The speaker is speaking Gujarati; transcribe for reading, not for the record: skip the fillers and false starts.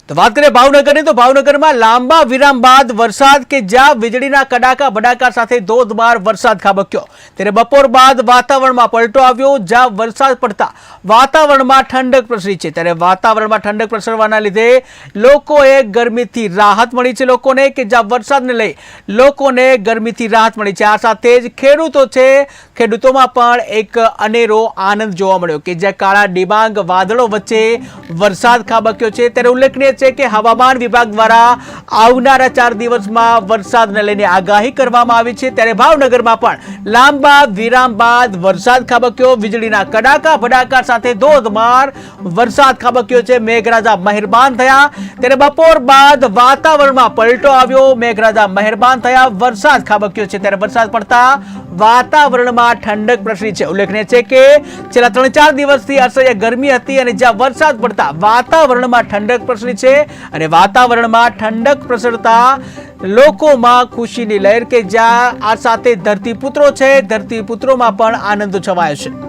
તો વાત કરીએ ભાવનગરની, તો ભાવનગરમાં લાંબા વિરામ બાદ વરસાદ કે જ્યાં વીજળીના કડાકા ભડાકા સાથે ધોધમાર વરસાદ ખાબક્યો, ત્યારે બપોર બાદ વાતાવરણમાં પલટો આવ્યો, જ્યાં વરસાદ પડતા વાતાવરણમાં ઠંડક પ્રસરી છે। ત્યારે વાતાવરણમાં ઠંડક પ્રસરવાના લીધે લોકોએ ગરમીથી રાહત મળી છે, લોકોને કે જ્યાં વરસાદને લઈ લોકોને ગરમીથી રાહત મળી છે। આ સાથે જ ખેડૂતોમાં પણ એક અનેરો આનંદ જોવા મળ્યો કે જ્યાં કાળા ડિબાંગ વાદળો વચ્ચે વરસાદ ખાબક્યો છે। ત્યારે ઉલ્લેખનીય છે કે હવામાન વિભાગ દ્વારા આવનારા 4 દિવસમાં વરસાદને લઈને આગાહી કરવામાં આવી છે। ત્યારે ભાવનગરમાં પણ લાંબા વિરામ બાદ વરસાદ ખાબક્યો, વીજળીના કડાકા ભડાકા સાથે ધોધમાર વરસાદ ખાબક્યો છે। મેઘરાજા મહેરબાન થયા, ત્યારે બપોર બાદ વાતાવરણમાં પલટો આવ્યો, મેઘરાજા મહેરબાન થયા, વરસાદ ખાબક્યો છે। ત્યારે વરસાદ પડતા વાતાવરણમાં ઠંડક પ્રસરી છે। ઉલ્લેખનીય છે કે છેલ્લા 3-4 દિવસથી અસહ્ય ગરમી હતી અને જ્યાં વરસાદ પડતા વાતાવરણમાં ઠંડક પ્રસરી છે અને વાતાવરણમાં ઠંડક પ્રસરતા લોકોમાં ખુશીની લહેર કે જ્યાં આ સાથે ધરતીપુત્રો છે, ધરતીપુત્રોમાં પણ આનંદ છવાયો છે।